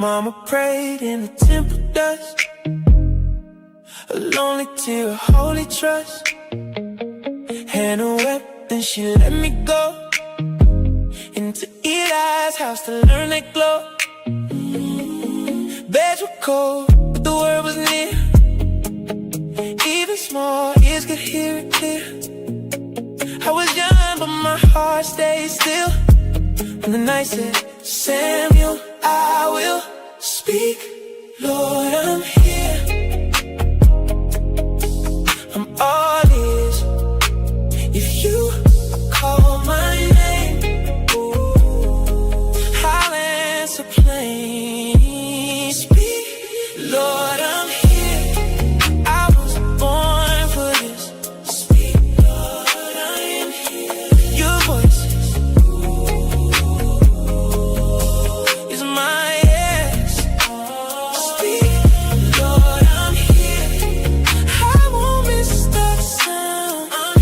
Mama prayed in the temple dust, a lonely tear, a holy trust. Hannah wept, then she let me go into Eli's house to learn that glow. Beds were cold, but the word was near. Even small ears could hear it clear. I was young, but my heart stayed still when the night said, Samuel, I will speak. Lord, I'm here. I'm all ears. If you call my name, I'll answer plain. Speak, Lord, I'm here. I was born for this. Speak, Lord, I am here. Your voice is my yes. Speak, Lord, I'm here. I won't miss that sound. I'm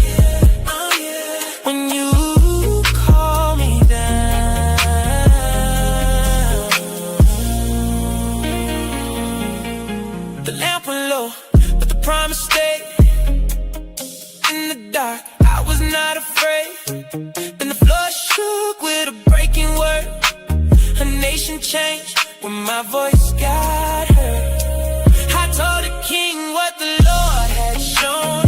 here, when you call me down. The lamp went low, but the promise stayed. In the dark, I was not afraid. Then the floor shook with a breaking word. A nation changed when my voice got heard. I told the king what the Lord had shown.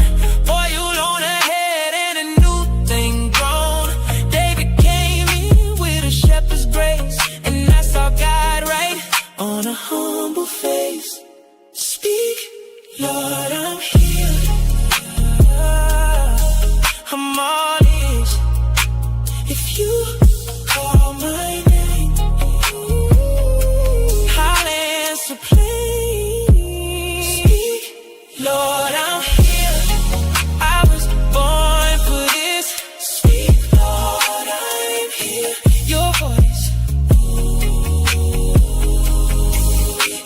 Oil on her head and a new thing grown. David came in with a shepherd's grace, and I saw God right on a humble face. Speak, Lord, I'm here. I'm all ears. If you call my name, I'll answer plain. Speak, Lord, I'm here. I was born for this. Speak, Lord, I'm here. Your voice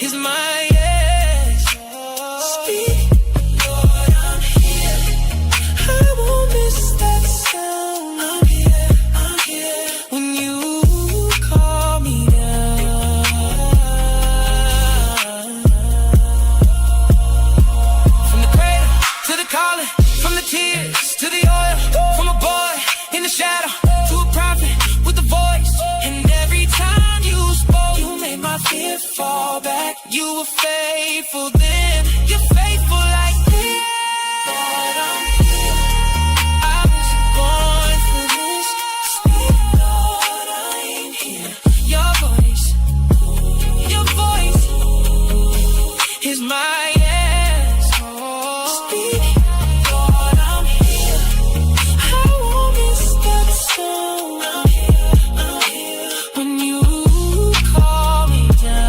is my yes. Speak, Lord, I'm here. I won't miss that sound. I'm here when you call me down. From the cradle to the calling, from the tears to the oil, from a boy in the shadow to a prophet with a voice. And every time you spoke, you made my fear fall back. You were faithful then, you're faithful like this. Lord, I'm here. I was born for this. Speak, Lord, I'm here. Your voice is my yes. Speak, Lord, I'm here. I won't miss that sound. I'm here when you call me down.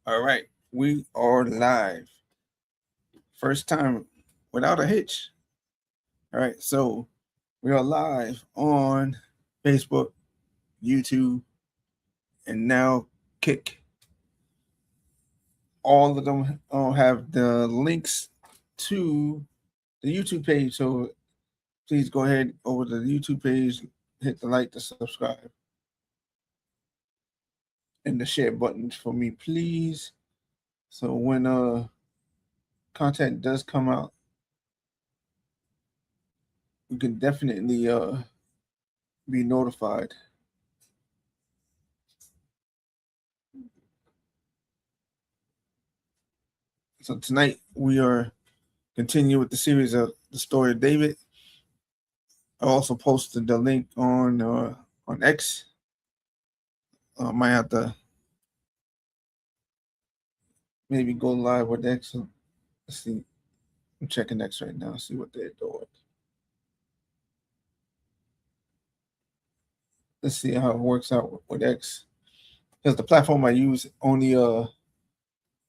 All right, we are live. First time without a hitch. All right, so we are live on Facebook, YouTube, and now Kick. All of them have the links to the YouTube page. So please go ahead over to the YouTube page, hit the like, the subscribe, and the share buttons for me, please. So when content does come out, you can definitely be notified. So tonight we are continuing with the series of the story of David. I also posted the link on X. Might have to maybe go live with X. Let's see. I'm checking X right now. See what they're doing. Let's see how it works out with X, because the platform I use only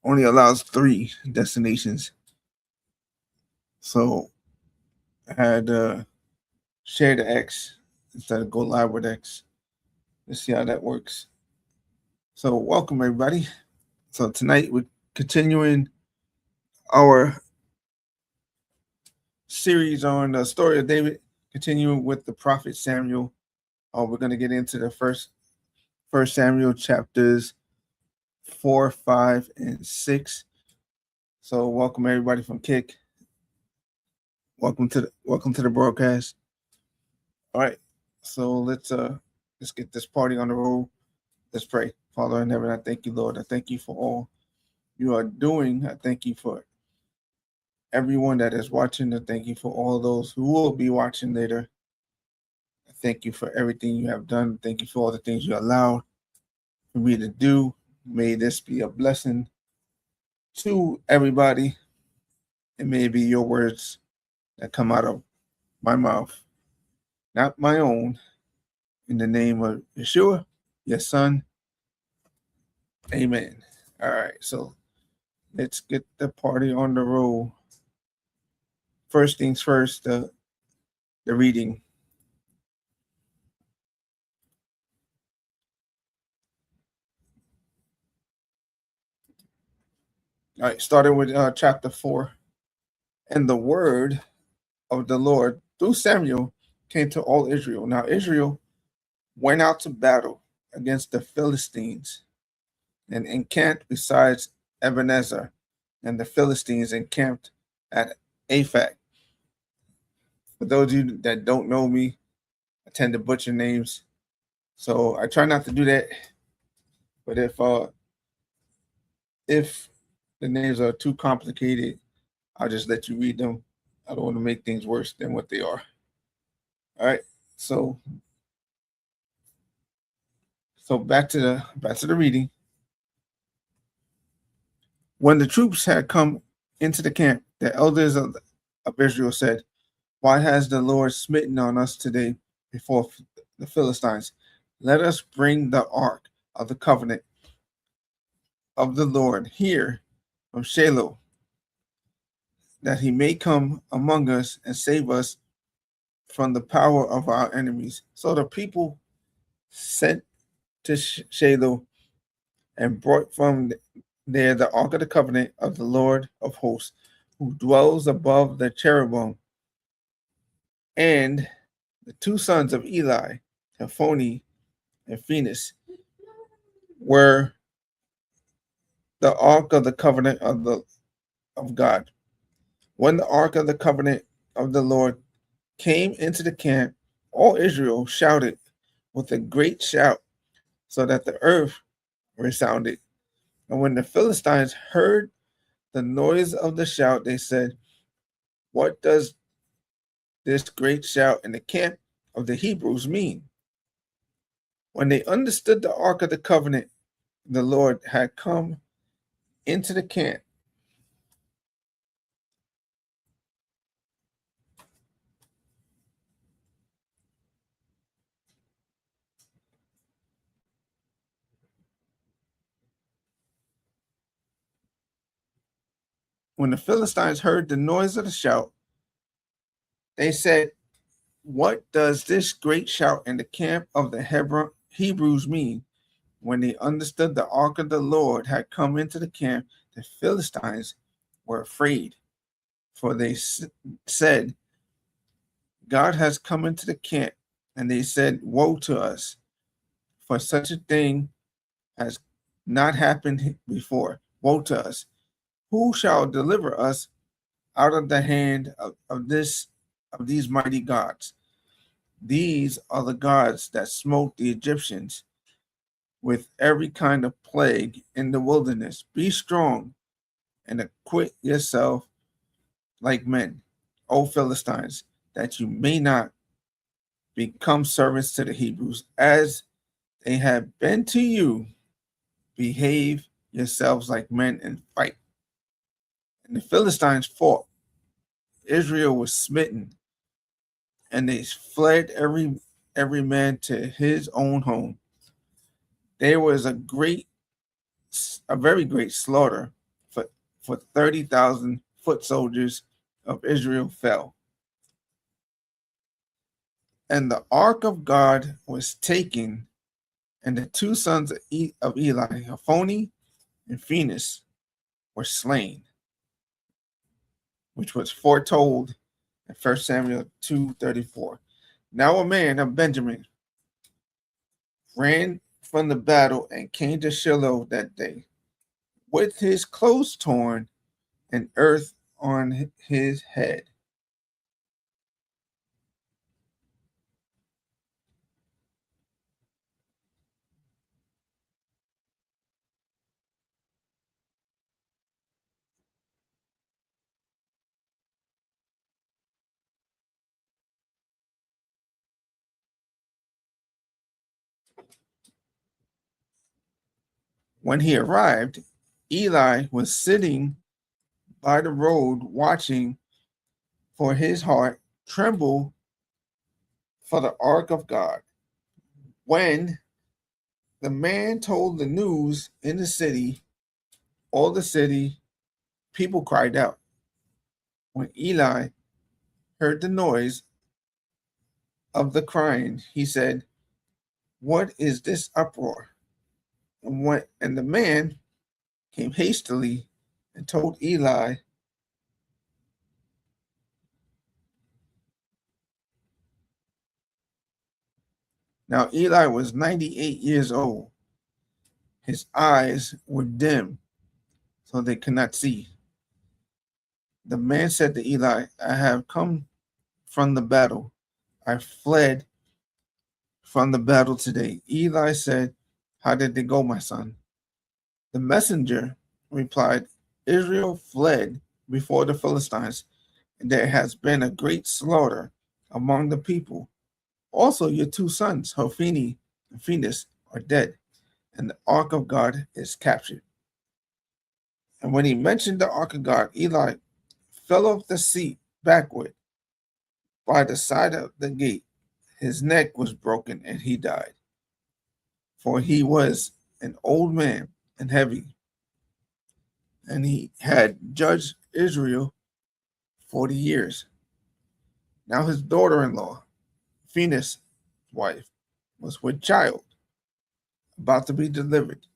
allows 3 destinations. So I had to share the X instead of go live with X. Let's see how that works. So welcome everybody. So tonight we're continuing our series on the story of David, continuing with the prophet Samuel. We're going to get into the first Samuel chapters 4, 5, and 6. So welcome everybody from Kick. Welcome to the broadcast. All right. So let's get this party on the road. Let's pray. Father in heaven, I thank you, Lord. I thank you for all you are doing. I thank you for everyone that is watching. I thank you for all those who will be watching later. I thank you for everything you have done. Thank you for all the things you allowed for me to do. May this be a blessing to everybody. It may be your words that come out of my mouth, not my own. In the name of Yeshua, your son. Amen. All right, so let's get the party on the road. First things first, the reading. All right, starting with chapter 4. And the word of the Lord through Samuel came to all Israel. Now Israel went out to battle against the Philistines and encamped beside Ebenezer, and the Philistines encamped at Aphek. For those of you that don't know me, I tend to butcher names, so I try not to do that. But if the names are too complicated, I'll just let you read them. I don't want to make things worse than what they are. All right, so back to the reading. When the troops had come into the camp, the elders of Israel said, "Why has the Lord smitten on us today before the Philistines? Let us bring the ark of the covenant of the Lord here from Shiloh, that he may come among us and save us from the power of our enemies." So the people sent to Shiloh and brought from there the ark of the covenant of the Lord of hosts, who dwells above the cherubim. And the two sons of Eli, Hophni and Phinehas, were the ark of the covenant of God. When the ark of the covenant of the Lord came into the camp, all Israel shouted with a great shout, so that the earth resounded. And when the Philistines heard the noise of the shout, they said, "What does this great shout in the camp of the Hebrews mean?" When they understood the ark of the covenant, the Lord had come into the camp, when the Philistines heard the noise of the shout, they said, "What does this great shout in the camp of the Hebrews mean?" When they understood the ark of the Lord had come into the camp, the Philistines were afraid, for they said, "God has come into the camp." And they said, "Woe to us, for such a thing has not happened before. Woe to us. Who shall deliver us out of the hand of these mighty gods? These are the gods that smote the Egyptians with every kind of plague in the wilderness. Be strong and acquit yourself like men, O Philistines, that you may not become servants to the Hebrews, as they have been to you. Behave yourselves like men and fight." And the Philistines fought. Israel was smitten, and they fled every man to his own home. There was a very great slaughter, for 30,000 foot soldiers of Israel fell. And the ark of God was taken, and the two sons of Eli, Hophni and Phinehas were slain, which was foretold in 1 Samuel 2:34. Now a man of Benjamin ran from the battle and came to Shiloh that day, with his clothes torn and earth on his head. When he arrived, Eli was sitting by the road watching, for his heart trembled for the ark of God. When the man told the news in the city, all the city people cried out. When Eli heard the noise of the crying, he said, "What is this uproar?" And the man came hastily and told Eli. Now Eli was 98 years old. His eyes were dim, so they could not see. The man said to Eli, "I have come from the battle. I fled from the battle today." Eli said, "How did it go, my son?" The messenger replied, "Israel fled before the Philistines, and there has been a great slaughter among the people. Also, your two sons, Hophni and Phinehas, are dead, and the ark of God is captured." And when he mentioned the ark of God, Eli fell off the seat backward by the side of the gate. His neck was broken, and he died, for he was an old man and heavy, and he had judged Israel 40 years. Now his daughter-in-law, Phinehas' wife, was with child, about to be delivered.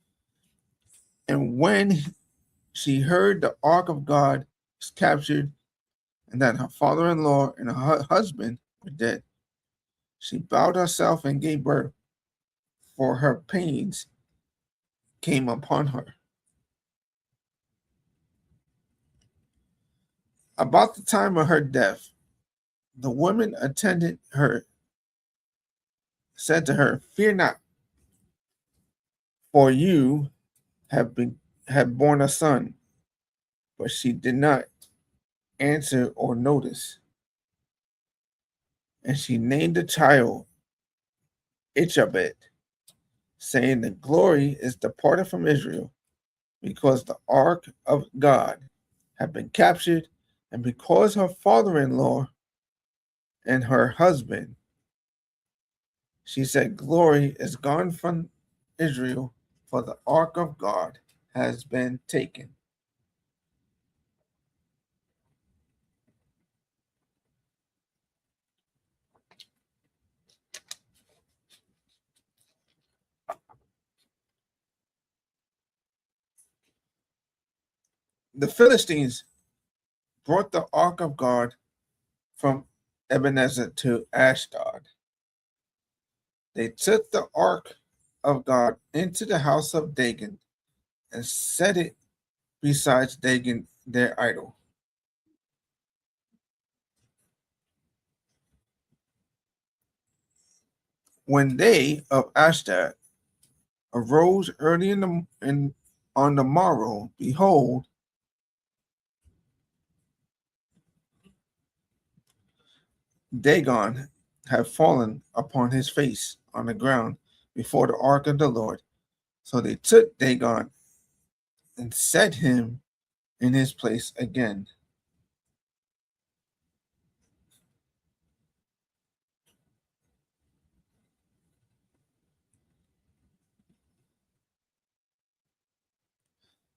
And when she heard the ark of God was captured and that her father-in-law and her husband were dead, she bowed herself and gave birth, for her pains came upon her. About the time of her death, the women attended her said to her, "Fear not, for you have borne a son." But she did not answer or notice. And she named the child Ichabod, saying, "The glory is departed from Israel, because the ark of God had been captured, and because her father-in-law and her husband." She said, "Glory is gone from Israel, for the ark of God has been taken." The Philistines brought the ark of God from Ebenezer to Ashdod. They took the ark of God into the house of Dagon and set it beside Dagon, their idol. When they of Ashdod arose early on the morrow, behold, Dagon had fallen upon his face on the ground before the ark of the Lord. So they took Dagon and set him in his place again.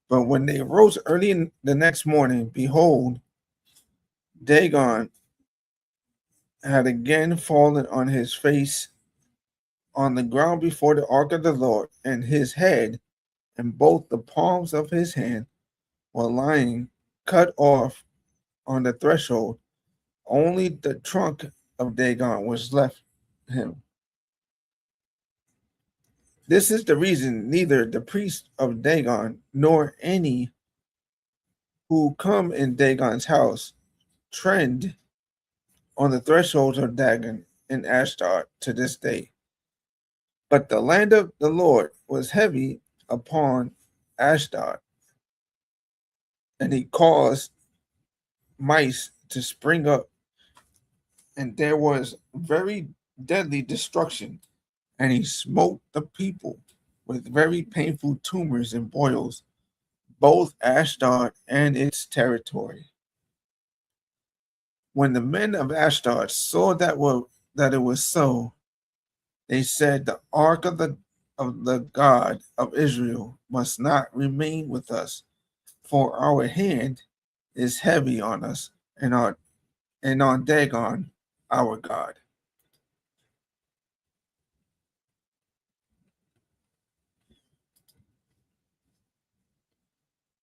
But when they arose early in the next morning, behold, Dagon had again fallen on his face on the ground before the ark of the Lord, and his head and both the palms of his hand were lying cut off on the threshold. Only the trunk of Dagon was left him. This is the reason neither the priests of Dagon nor any who come in Dagon's house trend on the thresholds of Dagon in Ashdod to this day. But the land of the Lord was heavy upon Ashdod, and he caused mice to spring up, and there was very deadly destruction, and he smote the people with very painful tumors and boils, both Ashdod and its territory. When the men of Ashdod saw that it was so, they said, the ark of the God of Israel must not remain with us, for our hand is heavy on us and on Dagon our God.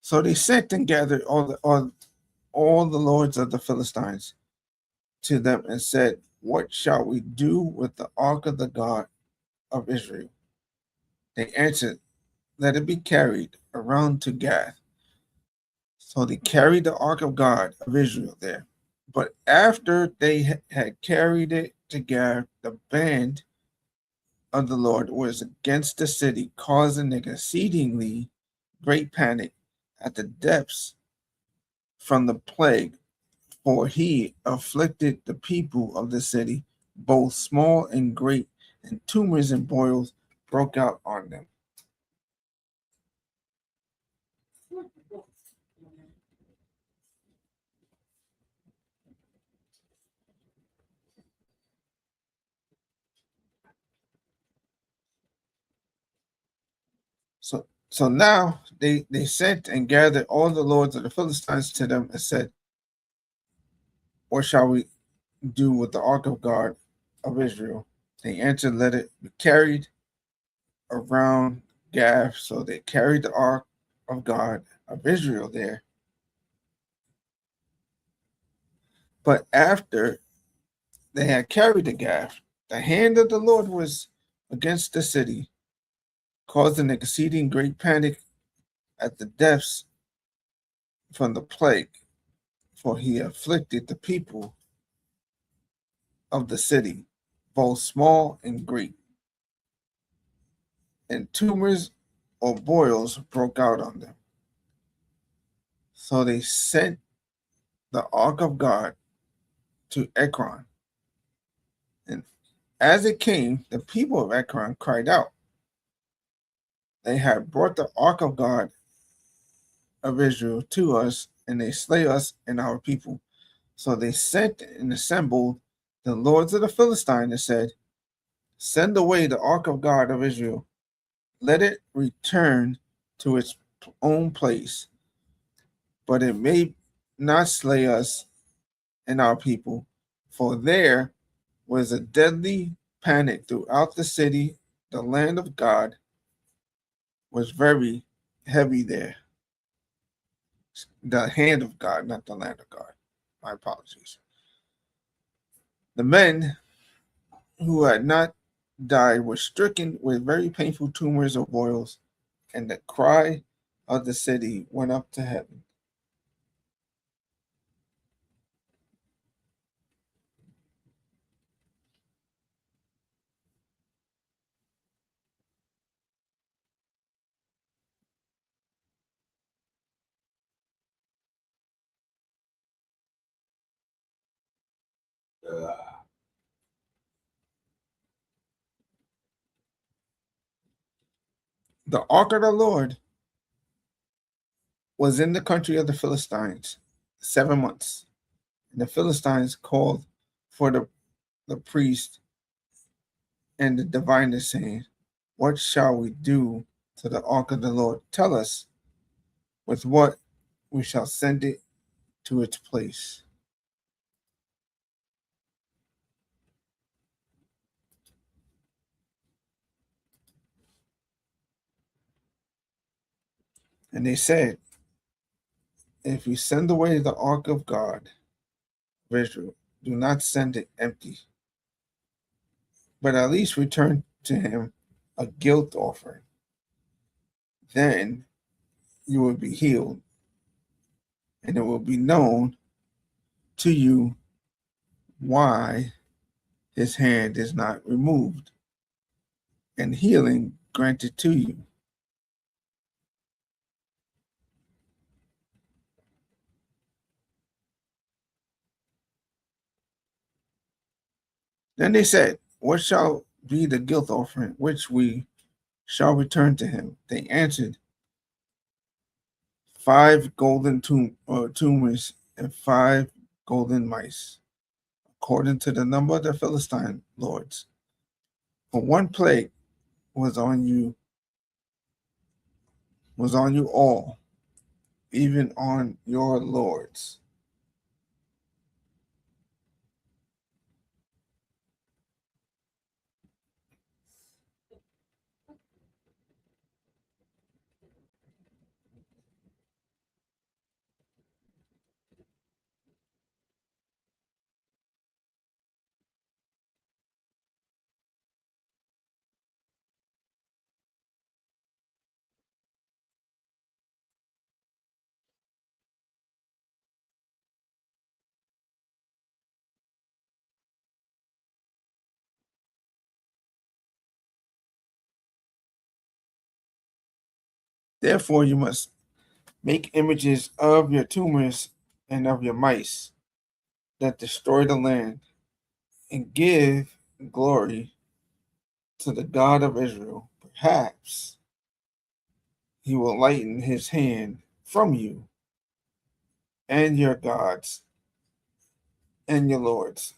So they sent and gathered all the lords of the Philistines to them and said, what shall we do with the ark of the God of Israel? They answered, let it be carried around to Gath. So they carried the ark of God of Israel there. But after they had carried it to Gath, the band of the Lord was against the city, causing an exceedingly great panic at the depths from the plague, for he afflicted the people of the city, both small and great, and tumors and boils broke out on them. So now they sent and gathered all the lords of the Philistines to them and said, what shall we do with the ark of God of Israel? They answered, let it be carried around Gath. So they carried the ark of God of Israel there. But after they had carried the Gath, the hand of the Lord was against the city, causing an exceeding great panic at the depths from the plague, for he afflicted the people of the city, both small and great, and tumors or boils broke out on them. So they sent the ark of God to Ekron. And as it came, the people of Ekron cried out. They had brought the ark of God of Israel to us, and they slay us and our people. So they sent and assembled the lords of the Philistines and said, send away the ark of God of Israel. Let it return to its own place, but it may not slay us and our people, for there was a deadly panic throughout the city. The land of God was very heavy there. The hand of God, not the land of God. My apologies. The men who had not died were stricken with very painful tumors or boils, and the cry of the city went up to heaven. The ark of the Lord was in the country of the Philistines 7 months. And the Philistines called for the priest and the diviners, saying, what shall we do to the ark of the Lord? Tell us with what we shall send it to its place. And they said, if you send away the ark of God of Israel, do not send it empty, but at least return to him a guilt offering. Then you will be healed, and it will be known to you why his hand is not removed, and healing granted to you. Then they said, what shall be the guilt offering which we shall return to him? They answered, 5 golden tumors and 5 golden mice, according to the number of the Philistine lords. For one plague was on you all, even on your lords. Therefore, you must make images of your tumors and of your mice that destroy the land, and give glory to the God of Israel. Perhaps he will lighten his hand from you and your gods and your lords.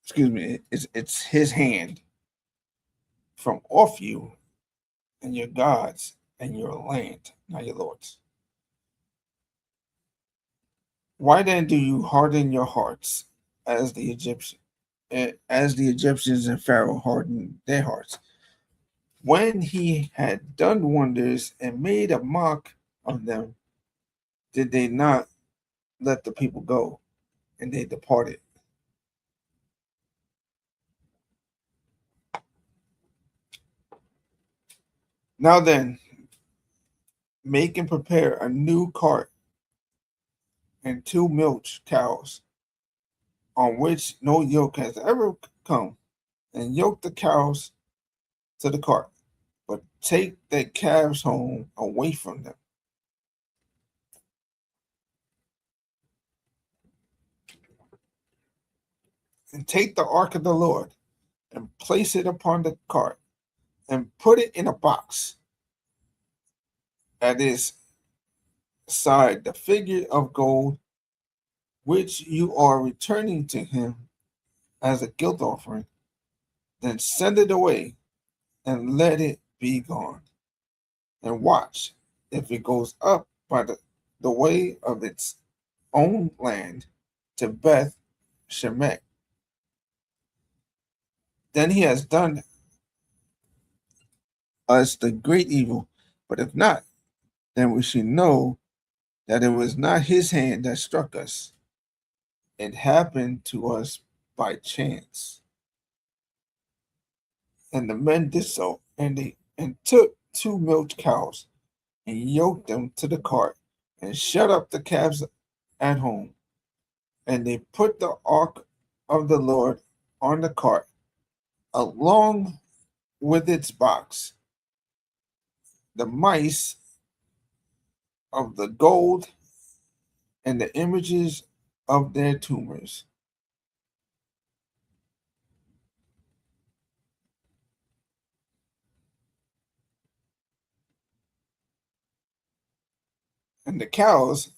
Excuse me, it's his hand from off you and your gods and your land, not your lords. Why then do you harden your hearts as the Egyptians and Pharaoh hardened their hearts? When he had done wonders and made a mock of them, did they not let the people go, and they departed? Now then, make and prepare a new cart and 2 milch cows on which no yoke has ever come, and yoke the cows to the cart, but take the calves home away from them. And take the ark of the Lord and place it upon the cart and put it in a box at its side, the figure of gold which you are returning to him as a guilt offering. Then send it away and let it be gone. And watch if it goes up by the way of its own land to Beth Shemesh. Then he has done us the great evil. But if not, then we should know that it was not his hand that struck us. It happened to us by chance. And the men did so, and they took 2 milch cows and yoked them to the cart and shut up the calves at home. And they put the ark of the Lord on the cart along with its box, the mice of the gold and the images of their tumors. And the cows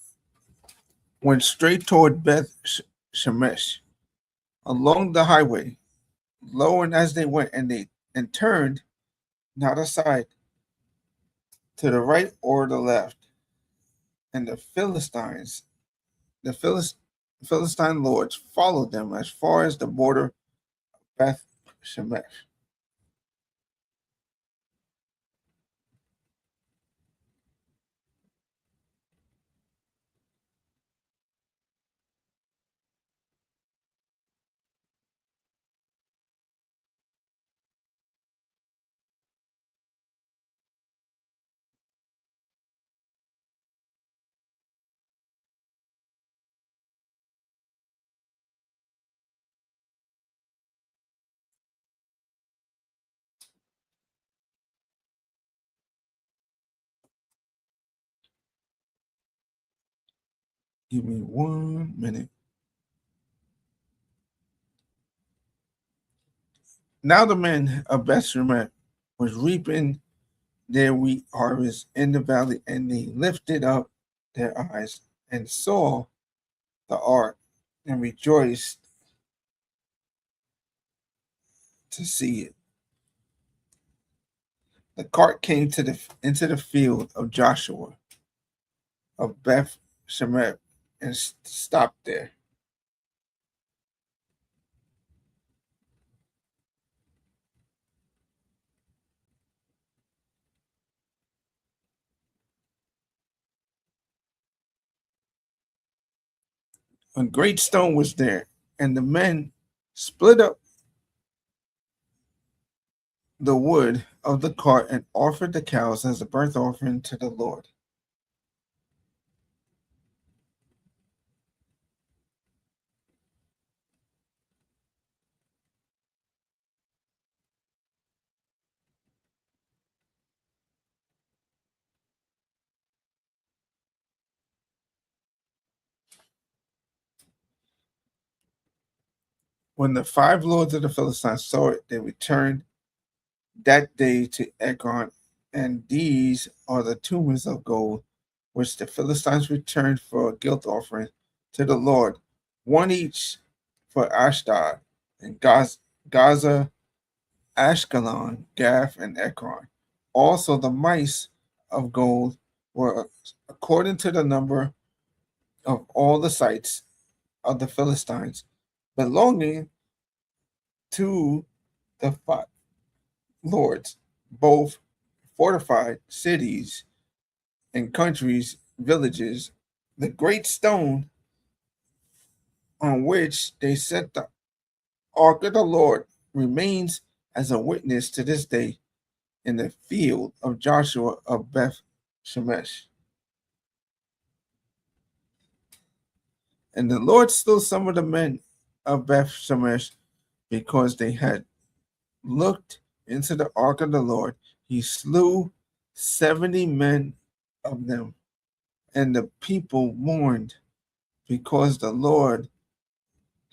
went straight toward Beth Shemesh along the highway, lowering as they went, and turned not aside to the right or the left. And the Philistine lords followed them as far as the border of Beth Shemesh. Give me 1 minute. Now the men of Beth Shemesh was reaping their wheat harvest in the valley, and they lifted up their eyes and saw the ark and rejoiced to see it. The cart came into the field of Joshua of Beth Shemesh and stopped there. A great stone was there, and the men split up the wood of the cart and offered the cows as a burnt offering to the Lord. When the five lords of the Philistines saw it, they returned that day to Ekron, and these are the tumors of gold which the Philistines returned for a guilt offering to the Lord, one each for Ashdod and Gaza, Ashkelon, Gath, and Ekron. Also, the mice of gold were according to the number of all the sites of the Philistines, belonging to the five lords, both fortified cities and countries, villages. The great stone on which they set the ark of the Lord remains as a witness to this day in the field of Joshua of Beth Shemesh. And the Lord slew some of the men of Beth Shemesh because they had looked into the ark of the Lord. He slew 70 men of them, and the people mourned because the Lord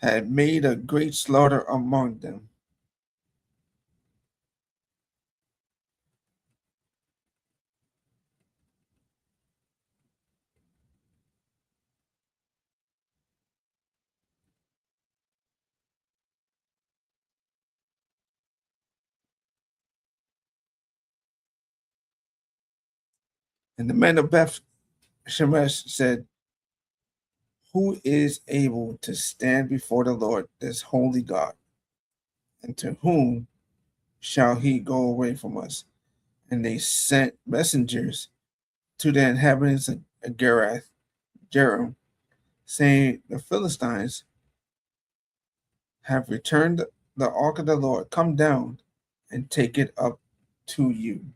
had made a great slaughter among them. And the men of Beth Shemesh said, who is able to stand before the Lord, this holy God? And to whom shall he go away from us? And they sent messengers to the inhabitants of Gerath, Jerum, saying, the Philistines have returned the ark of the Lord. Come down and take it up to you.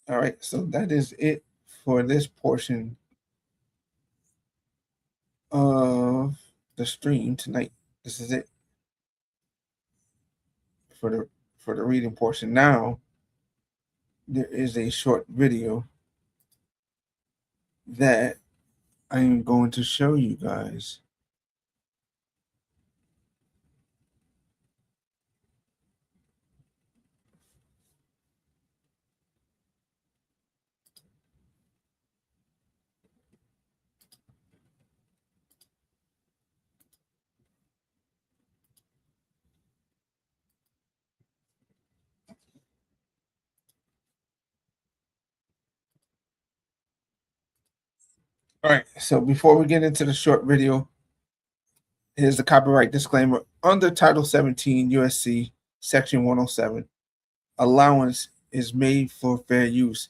All right, so that is it for this portion of the stream tonight. This is it for the reading portion. Now there is a short video that I am going to show you guys. All right, so before we get into the short video, here's the copyright disclaimer. Under Title 17 USC Section 107, allowance is made for fair use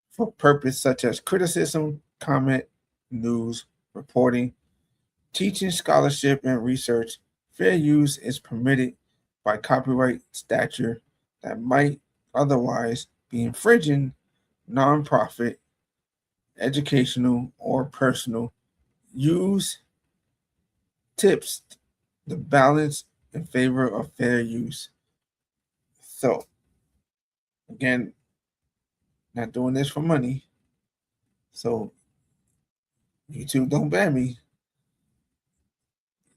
for purpose such as criticism, comment, news, reporting, teaching, scholarship, and research. Fair use is permitted by copyright statute that might otherwise be infringing nonprofit, educational, or personal use. Tips the balance in favor of fair use. So, again, not doing this for money. So, YouTube don't ban me.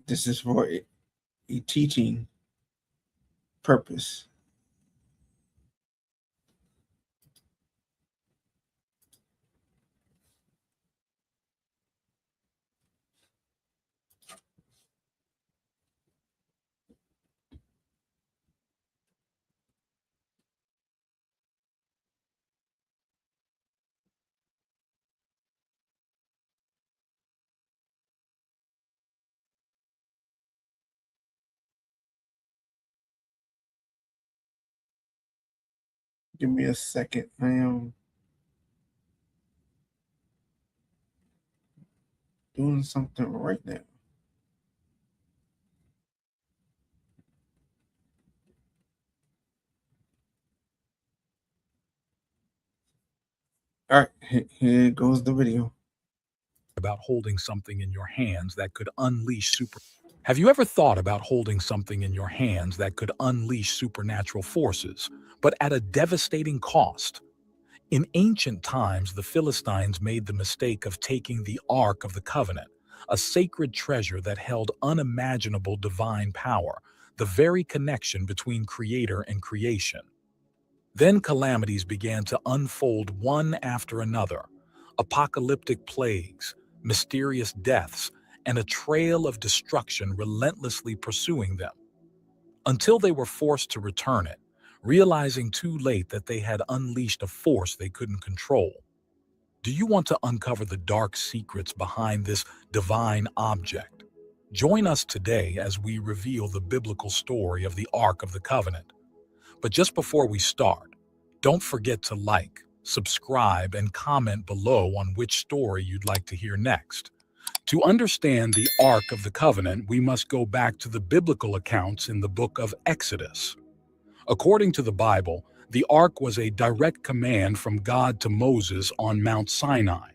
This is for a teaching purpose. Give me a second. I am doing something right now. All right, here goes the video. About holding something in your hands that could unleash super. Have you ever thought about holding something in your hands that could unleash supernatural forces, but at a devastating cost? In ancient times, the Philistines made the mistake of taking the Ark of the Covenant, a sacred treasure that held unimaginable divine power, the very connection between creator and creation. Then calamities began to unfold one after another: apocalyptic plagues, mysterious deaths, and a trail of destruction relentlessly pursuing them, until they were forced to return it, realizing too late that they had unleashed a force they couldn't control. Do you want to uncover the dark secrets behind this divine object? Join us today as we reveal the biblical story of the Ark of the Covenant. But just before we start, don't forget to like, subscribe, and comment below on which story you'd like to hear next. To understand the Ark of the Covenant, we must go back to the biblical accounts in the book of Exodus. According to the Bible, the Ark was a direct command from God to Moses on Mount Sinai.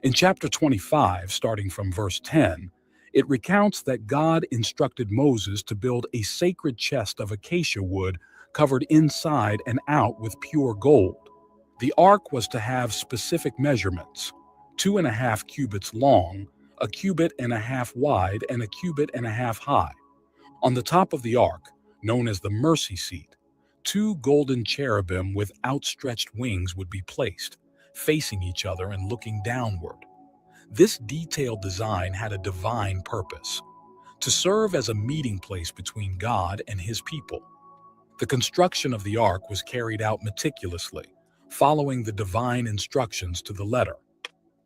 In chapter 25, starting from verse 10, it recounts that God instructed Moses to build a sacred chest of acacia wood covered inside and out with pure gold. The Ark was to have specific measurements: 2.5 cubits long, 1.5 cubits wide, and 1.5 cubits high. On the top of the Ark, known as the mercy seat, 2 golden cherubim with outstretched wings would be placed, facing each other and looking downward. This detailed design had a divine purpose: to serve as a meeting place between God and his people. The construction of the Ark was carried out meticulously, following the divine instructions to the letter.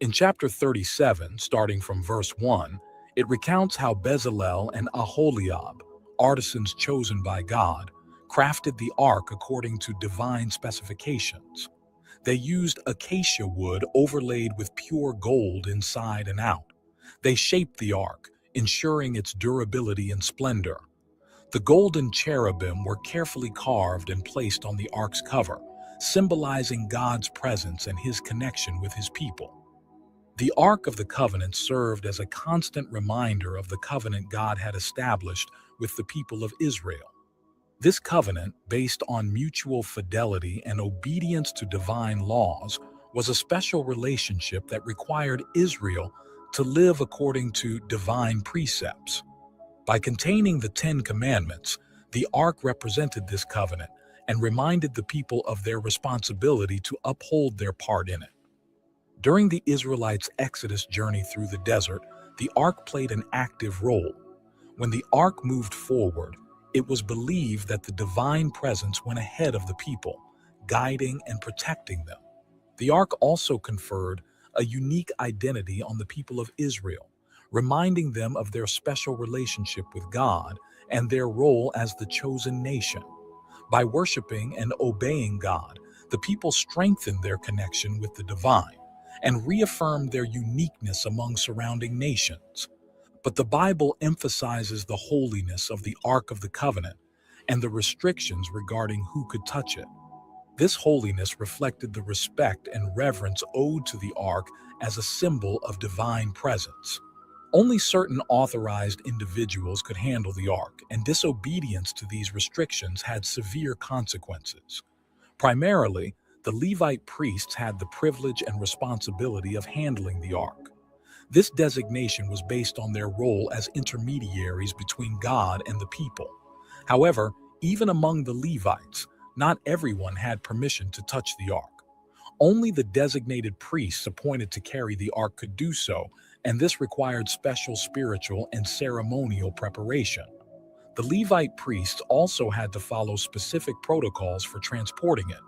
In chapter 37, starting from verse 1, it recounts how Bezalel and Aholiab, artisans chosen by God, crafted the Ark according to divine specifications. They used acacia wood overlaid with pure gold inside and out. They shaped the Ark, ensuring its durability and splendor. The golden cherubim were carefully carved and placed on the Ark's cover, symbolizing God's presence and his connection with his people. The Ark of the Covenant served as a constant reminder of the covenant God had established with the people of Israel. This covenant, based on mutual fidelity and obedience to divine laws, was a special relationship that required Israel to live according to divine precepts. By containing the Ten Commandments, the Ark represented this covenant and reminded the people of their responsibility to uphold their part in it. During the Israelites' Exodus journey through the desert, the Ark played an active role. When the Ark moved forward, it was believed that the divine presence went ahead of the people, guiding and protecting them. The Ark also conferred a unique identity on the people of Israel, reminding them of their special relationship with God and their role as the chosen nation. By worshiping and obeying God, the people strengthened their connection with the divine and reaffirmed their uniqueness among surrounding nations. But the Bible emphasizes the holiness of the Ark of the Covenant and the restrictions regarding who could touch it. This holiness reflected the respect and reverence owed to the Ark as a symbol of divine presence. Only certain authorized individuals could handle the Ark, and disobedience to these restrictions had severe consequences. Primarily, the Levite priests had the privilege and responsibility of handling the Ark. This designation was based on their role as intermediaries between God and the people. However, even among the Levites, not everyone had permission to touch the Ark. Only the designated priests appointed to carry the Ark could do so, and this required special spiritual and ceremonial preparation. The Levite priests also had to follow specific protocols for transporting it.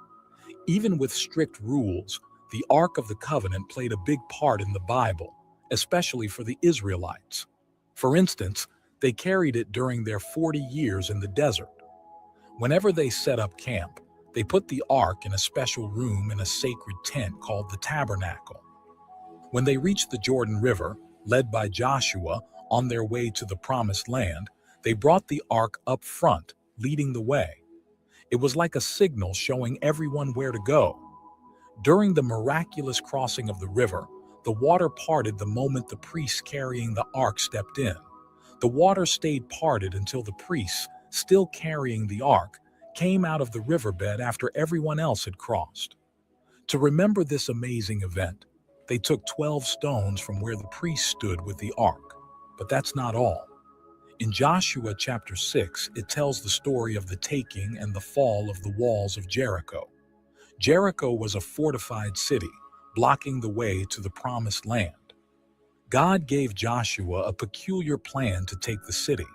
Even with strict rules, the Ark of the Covenant played a big part in the Bible, especially for the Israelites. For instance, they carried it during their 40 years in the desert. Whenever they set up camp, they put the Ark in a special room in a sacred tent called the Tabernacle. When they reached the Jordan River, led by Joshua on their way to the Promised Land, they brought the Ark up front, leading the way. It was like a signal showing everyone where to go. During the miraculous crossing of the river, the water parted the moment the priests carrying the Ark stepped in. The water stayed parted until the priests, still carrying the Ark, came out of the riverbed after everyone else had crossed. To remember this amazing event, they took 12 stones from where the priests stood with the Ark. But that's not all. In Joshua chapter 6, it tells the story of the taking and the fall of the walls of Jericho. Jericho was a fortified city, blocking the way to the Promised Land. God gave Joshua a peculiar plan to take the city.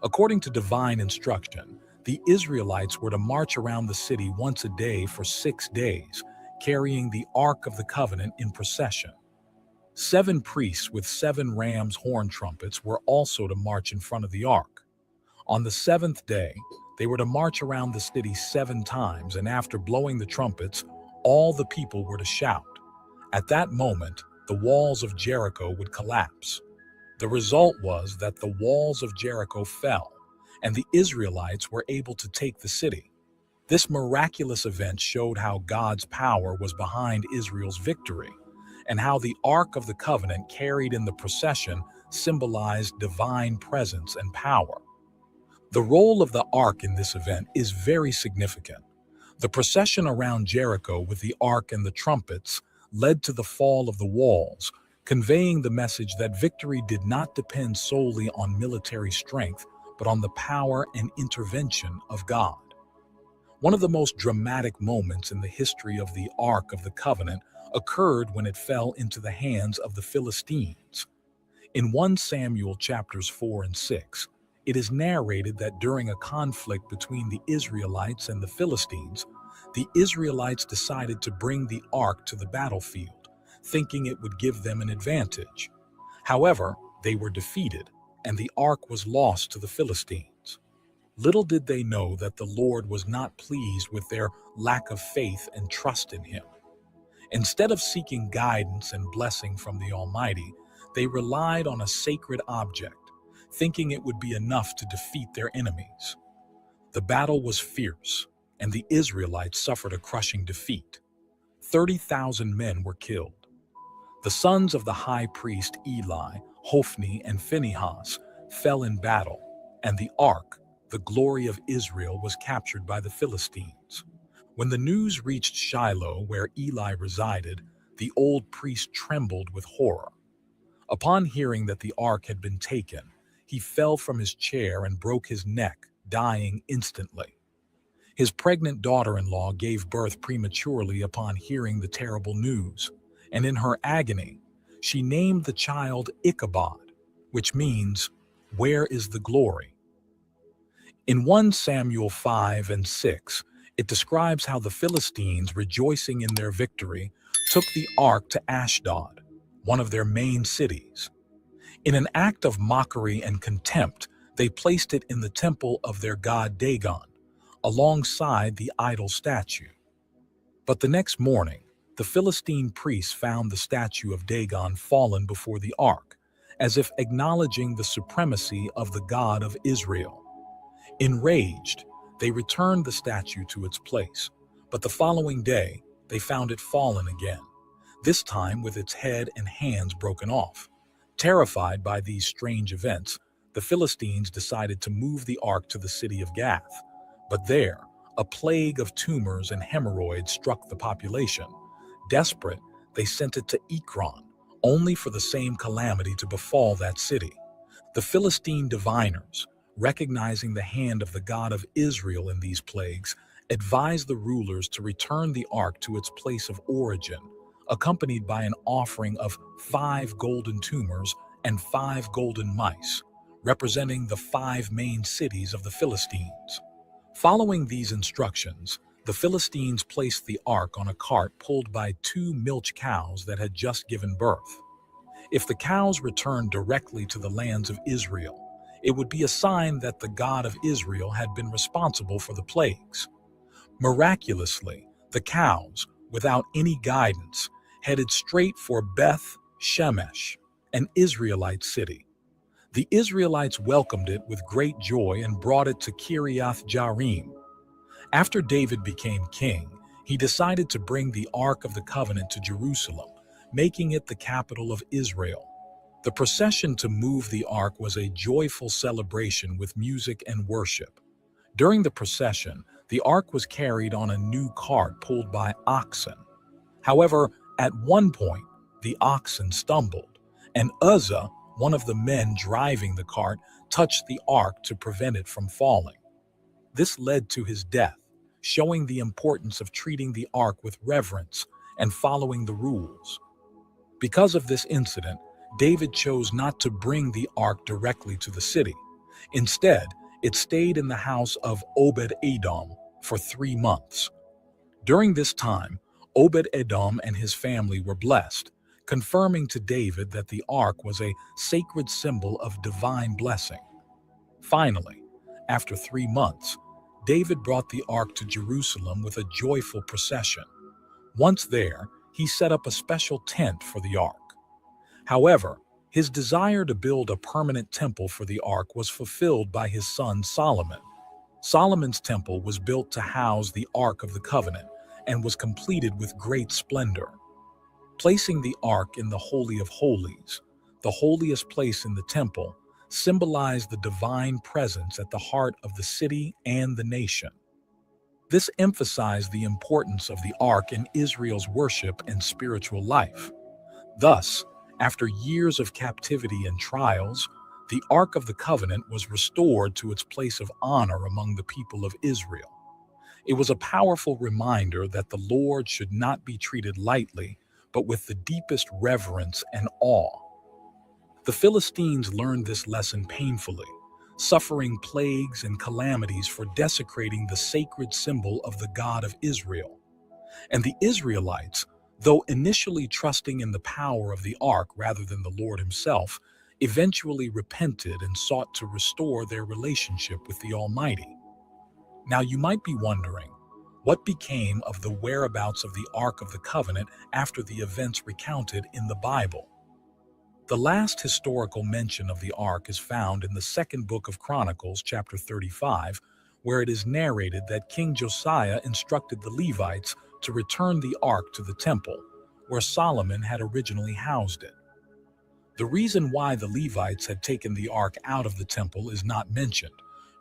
According to divine instruction, the Israelites were to march around the city once a day for 6 days, carrying the Ark of the Covenant in procession. 7 priests with 7 ram's horn trumpets were also to march in front of the Ark. On the 7th day, they were to march around the city 7 times, and after blowing the trumpets, all the people were to shout. At that moment, the walls of Jericho would collapse. The result was that the walls of Jericho fell, and the Israelites were able to take the city. This miraculous event showed how God's power was behind Israel's victory, and how the Ark of the Covenant carried in the procession symbolized divine presence and power. The role of the Ark in this event is very significant. The procession around Jericho with the Ark and the trumpets led to the fall of the walls, conveying the message that victory did not depend solely on military strength, but on the power and intervention of God. One of the most dramatic moments in the history of the Ark of the Covenant occurred when it fell into the hands of the Philistines. In 1 Samuel chapters 4 and 6, it is narrated that during a conflict between the Israelites and the Philistines, the Israelites decided to bring the Ark to the battlefield, thinking it would give them an advantage. However, they were defeated, and the Ark was lost to the Philistines. Little did they know that the Lord was not pleased with their lack of faith and trust in Him. Instead of seeking guidance and blessing from the Almighty, they relied on a sacred object, thinking it would be enough to defeat their enemies. The battle was fierce, and the Israelites suffered a crushing defeat. 30,000 men were killed. The sons of the high priest Eli, Hophni, and Phinehas fell in battle, and the Ark, the glory of Israel was captured by the Philistines. When the news reached Shiloh, where Eli resided, the old priest trembled with horror. Upon hearing that the ark had been taken, he fell from his chair and broke his neck, dying instantly. His pregnant daughter-in-law gave birth prematurely upon hearing the terrible news, and in her agony, she named the child Ichabod, which means, "Where is the glory?" In 1 Samuel 5 and 6, it describes how the Philistines, rejoicing in their victory, took the ark to Ashdod, one of their main cities. In an act of mockery and contempt, they placed it in the temple of their god Dagon, alongside the idol statue. But the next morning, the Philistine priests found the statue of Dagon fallen before the ark, as if acknowledging the supremacy of the God of Israel. Enraged, they returned the statue to its place, but the following day, they found it fallen again, this time with its head and hands broken off. Terrified by these strange events, the Philistines decided to move the ark to the city of Gath. But there, a plague of tumors and hemorrhoids struck the population. Desperate, they sent it to Ekron, only for the same calamity to befall that city. The Philistine diviners, recognizing the hand of the God of Israel in these plagues, advised the rulers to return the ark to its place of origin, accompanied by an offering of 5 golden tumors and 5 golden mice, representing the 5 main cities of the Philistines. Following these instructions, the Philistines placed the ark on a cart pulled by 2 milch cows that had just given birth. If the cows returned directly to the lands of Israel, it would be a sign that the God of Israel had been responsible for the plagues. Miraculously, the cows, without any guidance, headed straight for Beth Shemesh, an Israelite city. The Israelites welcomed it with great joy and brought it to Kiriath Jearim. After David became king, he decided to bring the Ark of the Covenant to Jerusalem, making it the capital of Israel. The procession to move the ark was a joyful celebration with music and worship. During the procession, the ark was carried on a new cart pulled by oxen. However, at one point, the oxen stumbled, and Uzzah, one of the men driving the cart, touched the ark to prevent it from falling. This led to his death, showing the importance of treating the ark with reverence and following the rules. Because of this incident, David chose not to bring the ark directly to the city. Instead, it stayed in the house of Obed-Edom for 3 months. During this time, Obed-Edom and his family were blessed, confirming to David that the ark was a sacred symbol of divine blessing. Finally, after 3 months, David brought the ark to Jerusalem with a joyful procession. Once there, he set up a special tent for the ark. However, his desire to build a permanent temple for the ark was fulfilled by his son Solomon. Solomon's temple was built to house the Ark of the Covenant and was completed with great splendor. Placing the ark in the Holy of Holies, the holiest place in the temple, symbolized the divine presence at the heart of the city and the nation. This emphasized the importance of the ark in Israel's worship and spiritual life. Thus, after years of captivity and trials, the Ark of the Covenant was restored to its place of honor among the people of Israel. It was a powerful reminder that the Lord should not be treated lightly, but with the deepest reverence and awe. The Philistines learned this lesson painfully, suffering plagues and calamities for desecrating the sacred symbol of the God of Israel. And the Israelites, though initially trusting in the power of the ark rather than the Lord himself, eventually repented and sought to restore their relationship with the Almighty. Now you might be wondering, what became of the whereabouts of the Ark of the Covenant after the events recounted in the Bible? The last historical mention of the ark is found in the 2nd book of Chronicles, chapter 35, where it is narrated that King Josiah instructed the Levites to return the ark to the temple, where Solomon had originally housed it. The reason why the Levites had taken the ark out of the temple is not mentioned,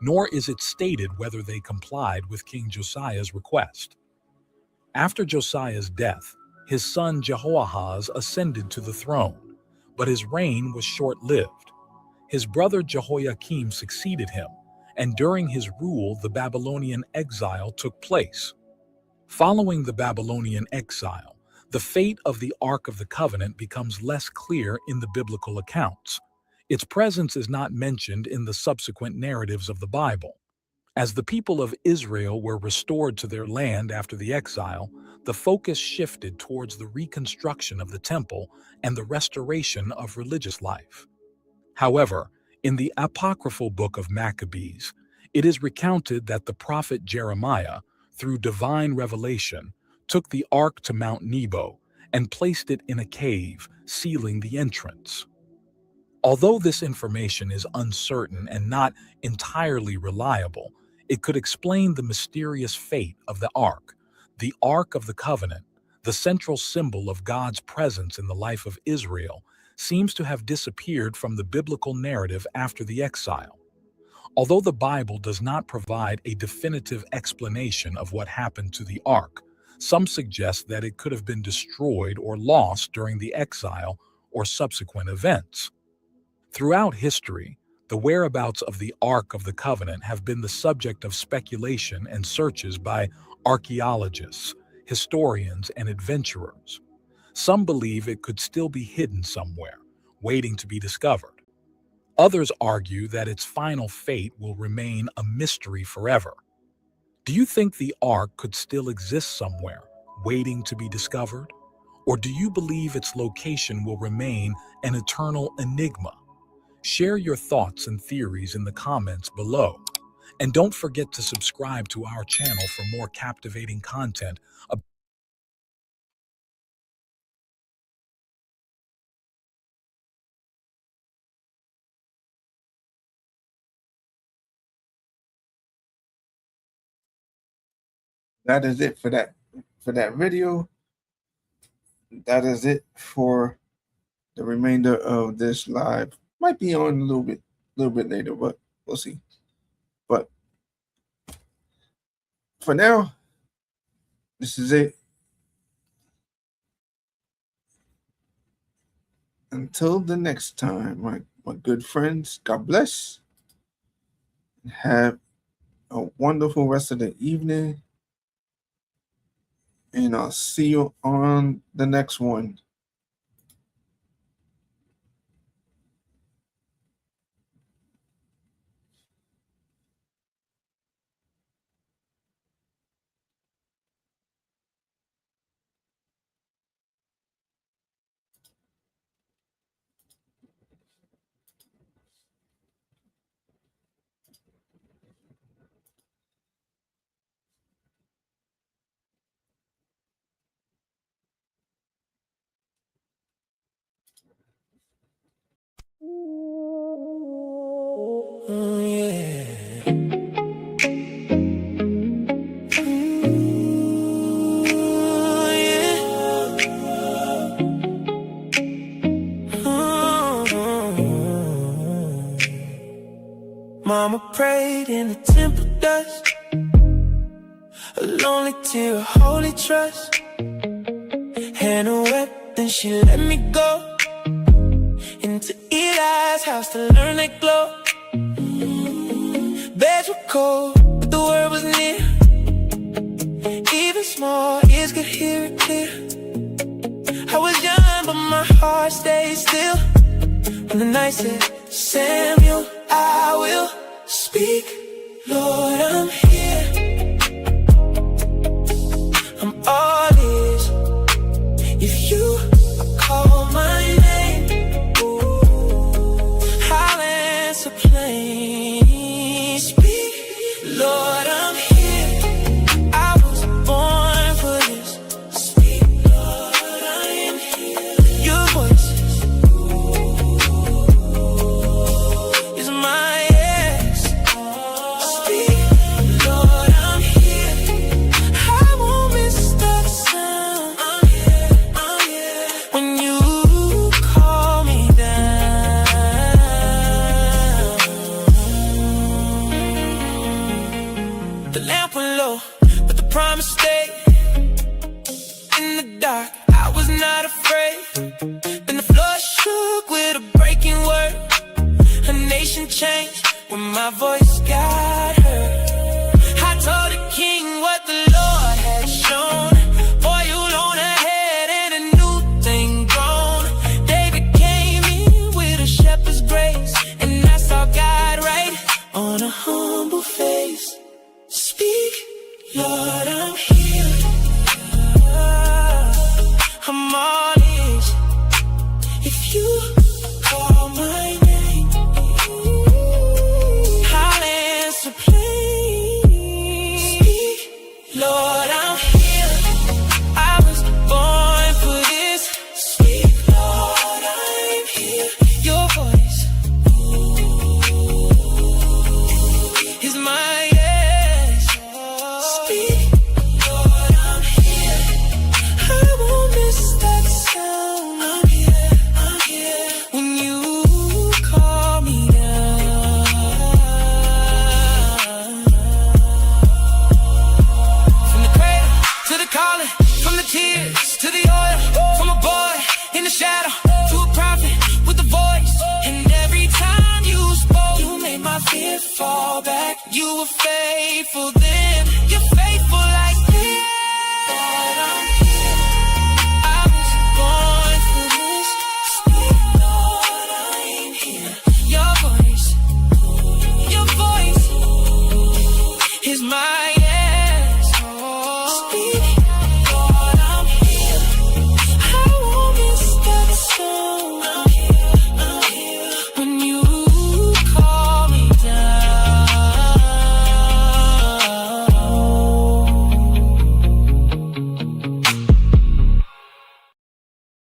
nor is it stated whether they complied with King Josiah's request. After Josiah's death, his son Jehoahaz ascended to the throne, but his reign was short-lived. His brother Jehoiakim succeeded him, and during his rule the Babylonian exile took place. Following the Babylonian exile, the fate of the Ark of the Covenant becomes less clear in the biblical accounts. Its presence is not mentioned in the subsequent narratives of the Bible. As the people of Israel were restored to their land after the exile, the focus shifted towards the reconstruction of the temple and the restoration of religious life. However, in the apocryphal book of Maccabees, it is recounted that the prophet Jeremiah, through divine revelation, took the ark to Mount Nebo and placed it in a cave, sealing the entrance. Although this information is uncertain and not entirely reliable, it could explain the mysterious fate of the Ark of the Covenant, the central symbol of God's presence in the life of Israel, seems to have disappeared from the biblical narrative after the exile. Although the Bible does not provide a definitive explanation of what happened to the Ark, some suggest that it could have been destroyed or lost during the exile or subsequent events. Throughout history, the whereabouts of the Ark of the Covenant have been the subject of speculation and searches by archaeologists, historians, and adventurers. Some believe it could still be hidden somewhere, waiting to be discovered. Others argue that its final fate will remain a mystery forever. Do you think the Ark could still exist somewhere, waiting to be discovered? Or do you believe its location will remain an eternal enigma? Share your thoughts and theories in the comments below. And don't forget to subscribe to our channel for more captivating content. That is it for that video. That is it for the remainder of this live. Might be on a little bit later, but we'll see. But for now, this is it. Until the next time, my good friends, God bless. Have a wonderful rest of the evening. And I'll see you on the next one. Mama prayed in the temple dust, a lonely tear, a holy trust. Hannah wept, then she let me go into Eli's house to learn that glow. Beds were cold, but the word was near. Even small ears could hear it clear. I was young, but my heart stayed still. When the night said, Samuel, I will speak. Lord, I'm here. I'm all ears. If you call my name, I'll answer plain. Speak, Lord, I'm here. I was born for this. Speak, Lord, I am here. Your voice is my yes. Speak. low, but the promise stayed. In the dark, I was not afraid. Then the floor shook with a breaking word. A nation changed when my voice got heard. I told the king what the Lord had shown. Oil on her head and a new thing grown. David came in with a shepherd's grace, and I saw God right on a humble face. Speak, Lord, I'm here. I'm all ears. If you call my name, I'll answer plain. Speak, Lord, I'm here. I was born for this. Speak, Lord, I'm here. Your voice is my yes. Speak, Lord, I'm here. I won't miss that sound. I'm here when you call me down. From the cradle to the calling, from the tears to the oil, from a boy in the shadow to a prophet with a voice. And every time you spoke, you made my fear fall back. You were faithful then,